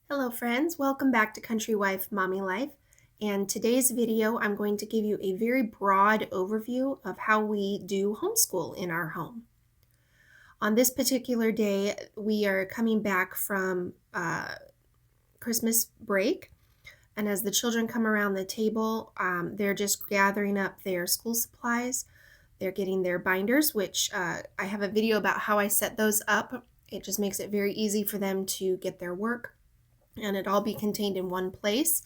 Hello friends, welcome back to Country Wife Mommy Life. And today's video, I'm going to give you a very broad overview of how we do homeschool in our home. On this particular day, we are coming back from Christmas break. And as the children come around the table, they're just gathering up their school supplies. They're getting their binders, which I have a video about how I set those up. It just makes it very easy for them to get their work and it all be contained in one place.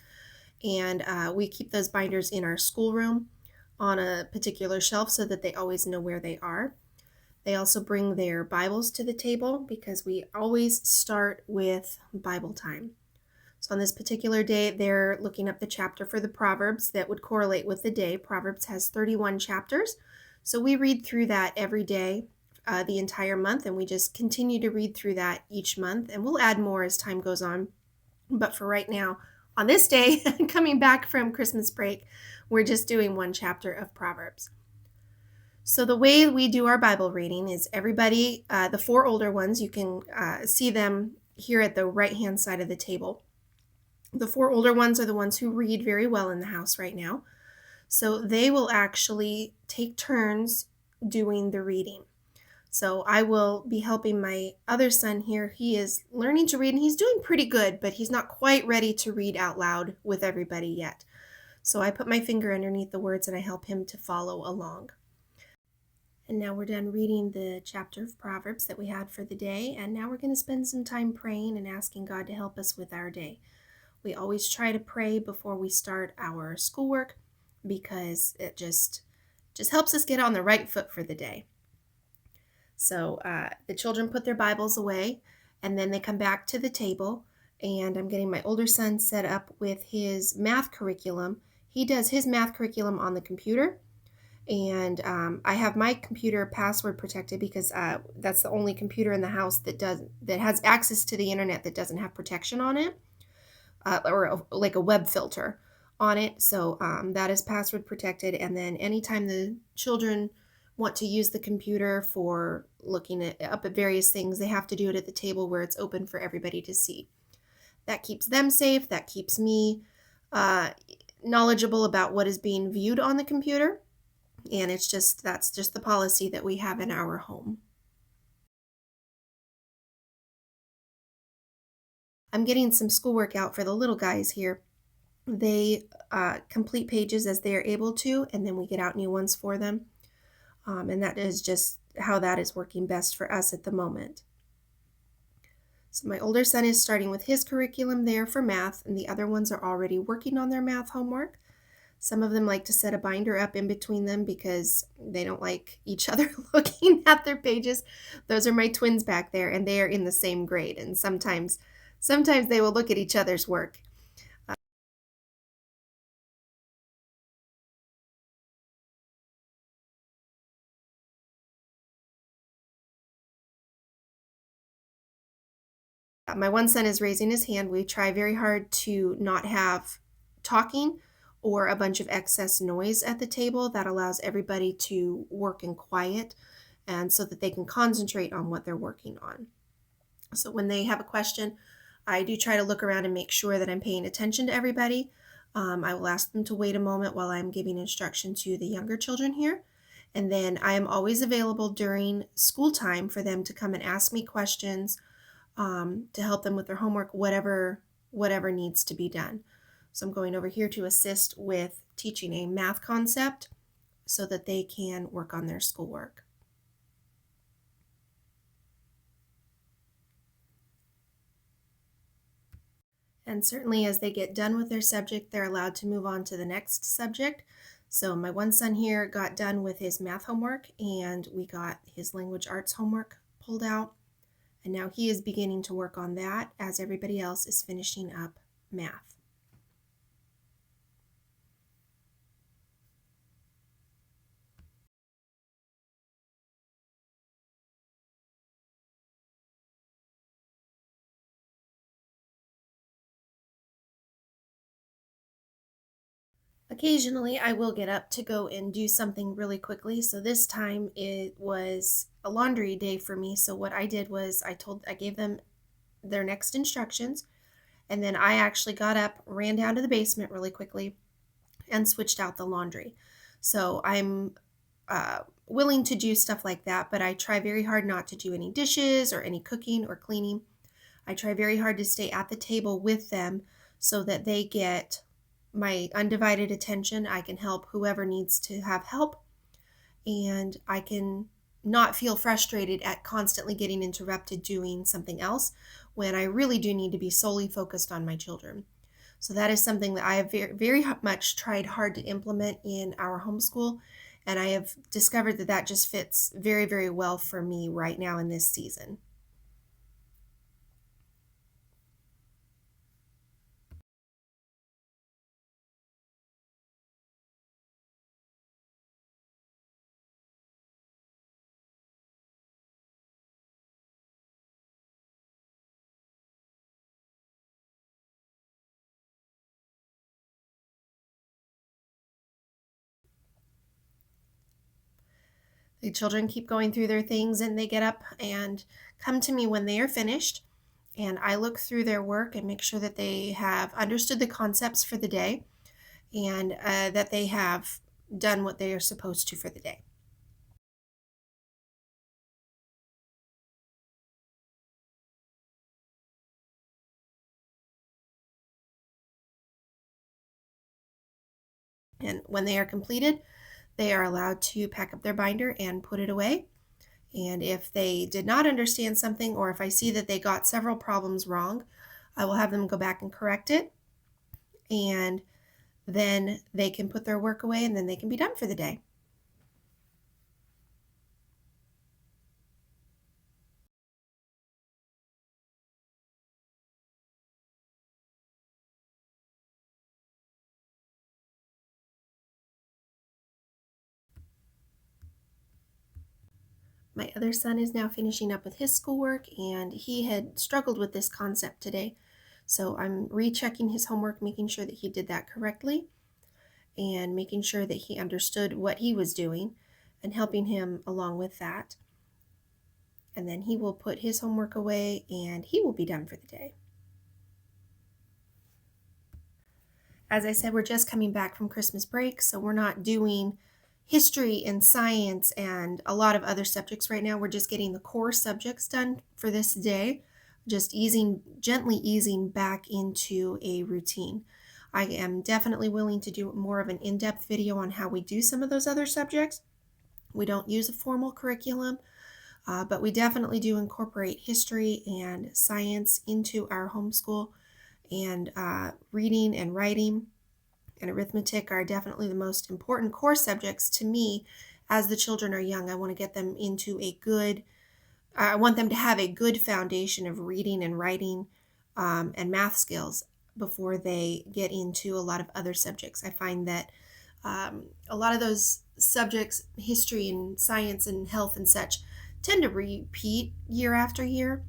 And we keep those binders in our schoolroom on a particular shelf so that they always know where they are. They also bring their Bibles to the table because we always start with Bible time. So on this particular day, they're looking up the chapter for the Proverbs that would correlate with the day. Proverbs has 31 chapters. So we read through that every day, the entire month, and we just continue to read through that each month. And we'll add more as time goes on. But for right now, on this day, coming back from Christmas break, we're just doing one chapter of Proverbs. So the way we do our Bible reading is everybody, the four older ones, you can see them here at the right-hand side of the table. The four older ones are the ones who read very well in the house right now. So they will actually take turns doing the reading. So I will be helping my other son here. He is learning to read and he's doing pretty good, but he's not quite ready to read out loud with everybody yet. So I put my finger underneath the words and I help him to follow along. And now we're done reading the chapter of Proverbs that we had for the day. And now we're going to spend some time praying and asking God to help us with our day. We always try to pray before we start our schoolwork because it just helps us get on the right foot for the day. So the children put their Bibles away and then they come back to the table, and I'm getting my older son set up with his math curriculum. He does his math curriculum on the computer, and I have my computer password protected because that's the only computer in the house that has access to the internet that doesn't have protection on it, or like a web filter on it. So that is password protected, and then anytime the children want to use the computer for looking up at various things, they have to do it at the table where it's open for everybody to see. That keeps them safe. That keeps me knowledgeable about what is being viewed on the computer. And that's just the policy that we have in our home. I'm getting some schoolwork out for the little guys here. They complete pages as they are able to, and then we get out new ones for them. And that is just how that is working best for us at the moment. So my older son is starting with his curriculum there for math, and the other ones are already working on their math homework. Some of them like to set a binder up in between them because they don't like each other looking at their pages. Those are my twins back there, and they are in the same grade, and sometimes they will look at each other's work. My one son is raising his hand. We try very hard to not have talking or a bunch of excess noise at the table. That allows everybody to work in quiet and so that they can concentrate on what they're working on. So when they have a question, I do try to look around and make sure that I'm paying attention to everybody. I will ask them to wait a moment while I'm giving instruction to the younger children here. And then I am always available during school time for them to come and ask me questions, to help them with their homework, whatever needs to be done. So I'm going over here to assist with teaching a math concept so that they can work on their schoolwork. And certainly as they get done with their subject, they're allowed to move on to the next subject. So my one son here got done with his math homework, and we got his language arts homework pulled out. And now he is beginning to work on that as everybody else is finishing up math. Occasionally, I will get up to go and do something really quickly. So this time it was a laundry day for me. So what I did was I gave them their next instructions, And then I actually got up, ran down to the basement really quickly, and switched out the laundry. So I'm willing to do stuff like that, but I try very hard not to do any dishes or any cooking or cleaning. I try very hard to stay at the table with them so that they get my undivided attention. I can help whoever needs to have help, and I can not feel frustrated at constantly getting interrupted doing something else when I really do need to be solely focused on my children. So that is something that I have very, very much tried hard to implement in our homeschool, and I have discovered that that just fits very, very well for me right now in this season. The children keep going through their things, and they get up and come to me when they are finished, and I look through their work and make sure that they have understood the concepts for the day, and that they have done what they are supposed to for the day. And when they are completed, they are allowed to pack up their binder and put it away. And if they did not understand something, or if I see that they got several problems wrong, I will have them go back and correct it. And then they can put their work away, and then they can be done for the day. My other son is now finishing up with his schoolwork, and he had struggled with this concept today. So I'm rechecking his homework, making sure that he did that correctly, and making sure that he understood what he was doing and helping him along with that. And then he will put his homework away and he will be done for the day. As I said, we're just coming back from Christmas break, so we're not doing history and science and a lot of other subjects right now. We're just getting the core subjects done for this day, just gently easing back into a routine. I am definitely willing to do more of an in-depth video on how we do some of those other subjects. We don't use a formal curriculum, but we definitely do incorporate history and science into our homeschool, and reading and writing and arithmetic are definitely the most important core subjects to me as the children are young. I want to get them into I want them to have a good foundation of reading and writing and math skills before they get into a lot of other subjects. I find that a lot of those subjects, history and science and health and such, tend to repeat year after year,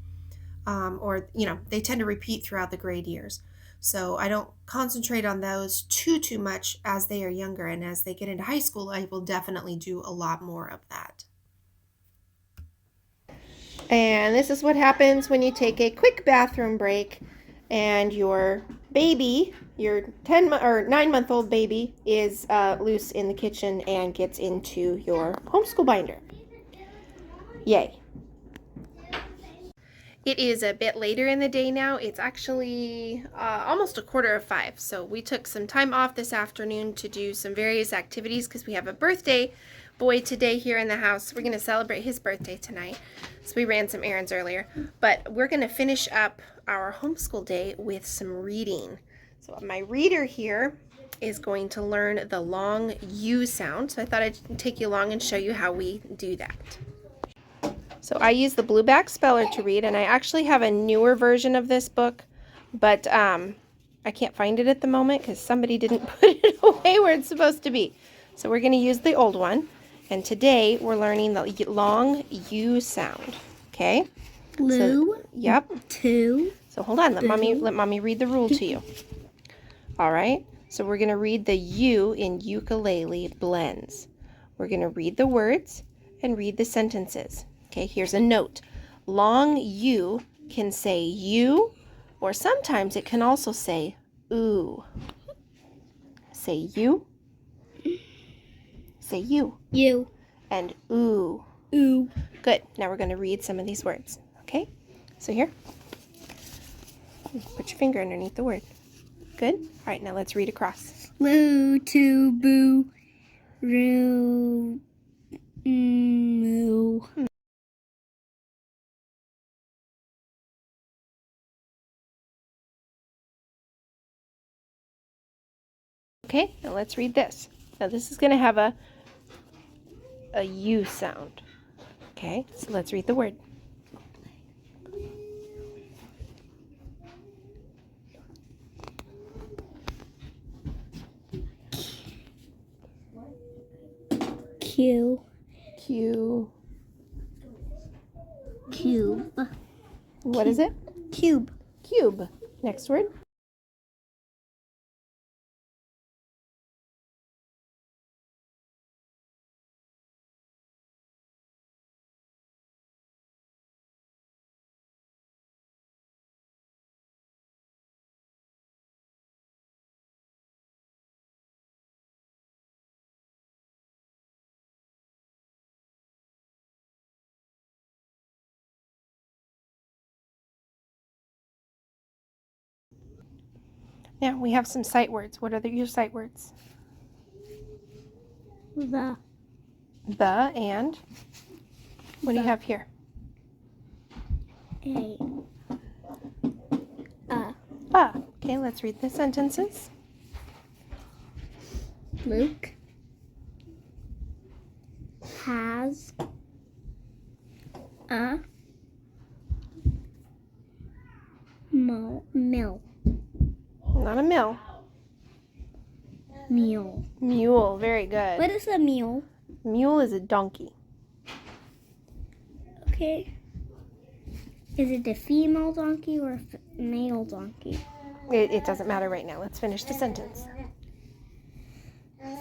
or they tend to repeat throughout the grade years. So I don't concentrate on those too much as they are younger, and as they get into high school, I will definitely do a lot more of that. And this is what happens when you take a quick bathroom break and your baby, your 9-month-old baby, is loose in the kitchen and gets into your homeschool binder. Yay. It is a bit later in the day now. It's actually almost 4:45. So we took some time off this afternoon to do some various activities because we have a birthday boy today here in the house. We're going to celebrate his birthday tonight. So we ran some errands earlier. But we're going to finish up our homeschool day with some reading. So my reader here is going to learn the long U sound. So I thought I'd take you along and show you how we do that. So I use the Blueback Speller to read, and I actually have a newer version of this book, but I can't find it at the moment because somebody didn't put it away where it's supposed to be. So we're going to use the old one, and today we're learning the long U sound. Okay? Blue. So, yep. Two. So hold on, let mommy read the rule to you. All right? So we're going to read the U in ukulele blends. We're going to read the words and read the sentences. Okay, here's a note. Long U can say you, Or sometimes it can also say ooh. Say you. Say you. You. And ooh. Ooh. Good. Now we're going to read some of these words. Okay? So here. Put your finger underneath the word. Good. All right, now let's read across. Loo, to, boo, roo, moo. Okay, now let's read this. Now this is going to have a U sound. Okay, so let's read the word. Q. Q. Cube. What is it? Cube. Cube. Next word. Now we have some sight words. What are your sight words? The. The and what do you have here? A. Okay, let's read the sentences. Luke has a mill. Not a mill. Mule. Mule. Very good. What is a mule? Mule is a donkey. Okay. Is it a female donkey or a male donkey? It doesn't matter right now. Let's finish the sentence.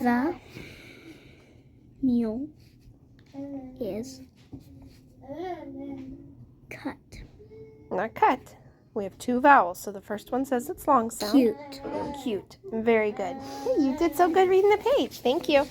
The mule is cut. Not cut. We have two vowels, so the first one says it's long sound. Cute. Cute. Very good. Hey, you did so good reading the page. Thank you.